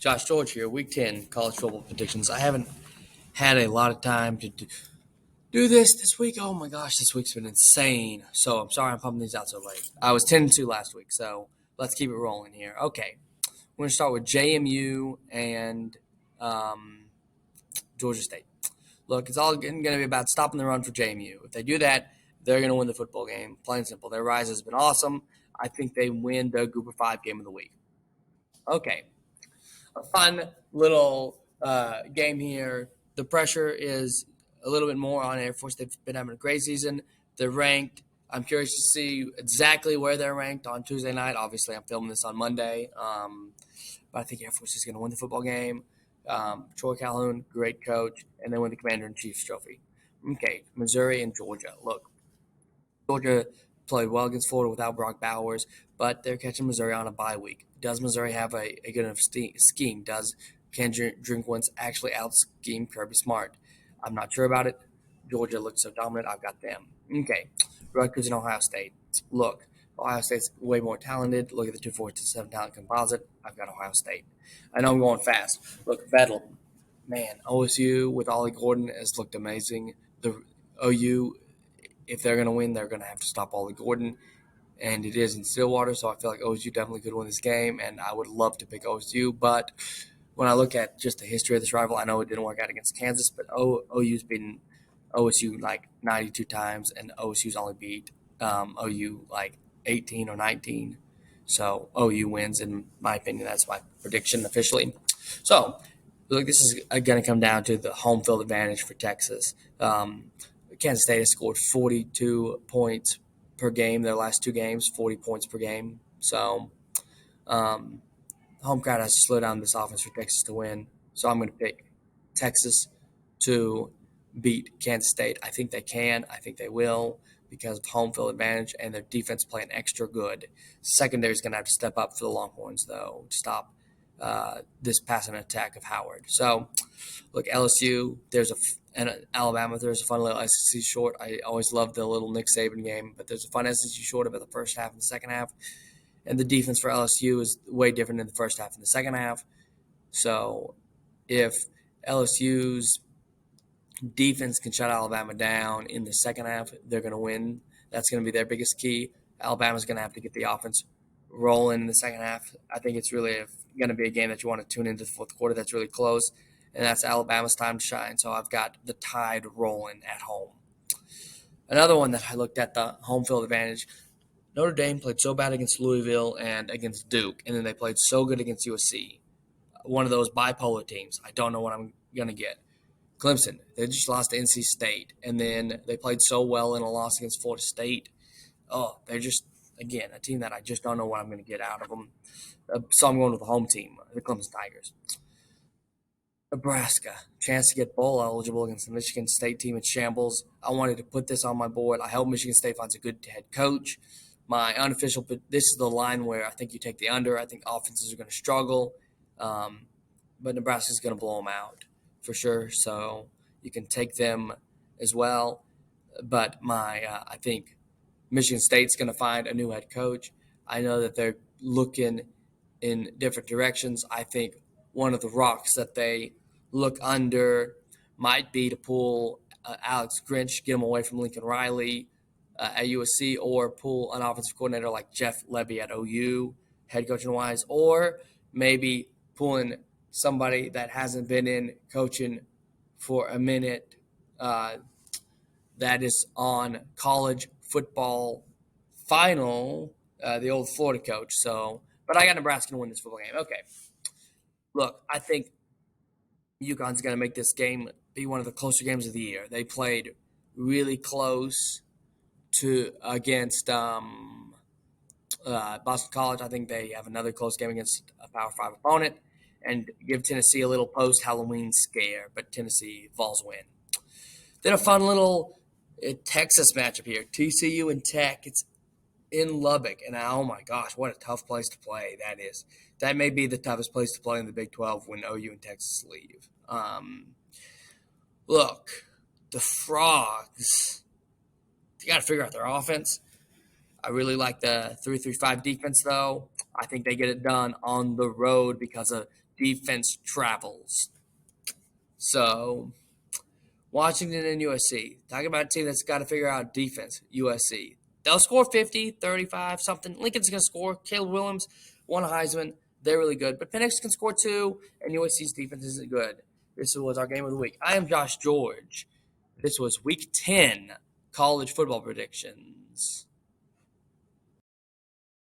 Josh George here, Week 10 college football predictions. I haven't had a lot of time to do this week. Oh my gosh, this week's been insane. So I'm sorry I'm pumping these out so late. I was 10-2 last week, so let's keep it rolling here. Okay, we're going to start with JMU and Georgia State. Look, it's all going to be about stopping the run for JMU. If they do that, they're going to win the football game. Plain and simple. Their rise has been awesome. I think they win the Group of 5 game of the week. Okay, a fun little game here. The pressure is a little bit more on Air Force. They've been having a great season. They're ranked. I'm curious to see exactly where they're ranked on Tuesday night. Obviously, I'm filming this on Monday, but I think Air Force is going to win the football game. Troy Calhoun, great coach, and they win the Commander-in-Chief's trophy. Okay, Missouri and Georgia. Look, Georgia played well against Florida without Brock Bowers, but they're catching Missouri on a bye week. Does Missouri have a good enough scheme? Does Kendrick Drinkwitz actually out-scheme Kirby Smart? I'm not sure about it. Georgia looks so dominant. I've got them. Okay, Rutgers and Ohio State. Look, Ohio State's way more talented. Look at the 247 talent composite. I've got Ohio State. I know I'm going fast. Look, Bedlam. Man, OSU with Ollie Gordon has looked amazing. The OU, if they're going to win, they're going to have to stop Ollie Gordon, and it is in Stillwater, so I feel like OSU definitely could win this game, and I would love to pick OSU, but when I look at just the history of this rival, I know it didn't work out against Kansas, but OU's been OSU like 92 times, and OSU's only beat OU like 18 or 19. So OU wins, in my opinion. That's my prediction officially. So, look, this is going to come down to the home field advantage for Texas. Kansas State has scored 42 points per game their last two games, 40 points per game. So, home crowd has to slow down this offense for Texas to win. So I'm going to pick Texas to beat Kansas State. I think they can. I think they will because of home field advantage and their defense playing extra good. Secondary is going to have to step up for the Longhorns, though, to stop this passing attack of Howard. So, look, LSU, and Alabama, there's a fun little SEC short. I always love the little Nick Saban game, but there's a fun SEC short about the first half and the second half. And the defense for LSU is way different in the first half and the second half. So if LSU's defense can shut Alabama down in the second half, they're going to win. That's going to be their biggest key. Alabama's going to have to get the offense rolling in the second half. I think it's really going to be a game that you want to tune into the fourth quarter that's really close, and that's Alabama's time to shine. So I've got the Tide rolling at home. Another one that I looked at, the home field advantage, Notre Dame played so bad against Louisville and against Duke, and then they played so good against USC. One of those bipolar teams. I don't know what I'm going to get. Clemson, they just lost to NC State, and then they played so well in a loss against Florida State. Oh, they're just, again, a team that I just don't know what I'm going to get out of them. So I'm going with the home team, the Clemson Tigers. Nebraska, chance to get bowl eligible against the Michigan State team in shambles. I wanted to put this on my board. I hope Michigan State finds a good head coach. My unofficial, but this is the line where I think you take the under. I think offenses are going to struggle, but Nebraska is going to blow them out for sure. So you can take them as well. But I think Michigan State's going to find a new head coach. I know that they're looking in different directions. I think one of the rocks that they look under might be to pull Alex Grinch, get him away from Lincoln Riley at USC, or pull an offensive coordinator like Jeff Lebby at OU, head coaching wise, or maybe pulling somebody that hasn't been in coaching for a minute that is on college football final, the old Florida coach. So, but I got Nebraska to win this football game. Okay. Look, I think UConn's going to make this game be one of the closer games of the year. They played really close to against Boston College. I think they have another close game against a Power 5 opponent and give Tennessee a little post-Halloween scare, but Tennessee Vols win. Then a fun little Texas matchup here, TCU and Tech. It's in Lubbock, and oh my gosh, what a tough place to play that is. That may be the toughest place to play in the Big 12 when OU and Texas leave. Look, the Frogs, you got to figure out their offense. I really like the 3-3-5 defense, though. I think they get it done on the road because of defense travels. So, Washington and USC. Talking about a team that's got to figure out defense, USC. They'll score 50, 35, something. Lincoln's going to score. Caleb Williams won a Heisman. They're really good. But Penix can score too, and USC's defense isn't good. This was our game of the week. I am Josh George. This was week 10 college football predictions.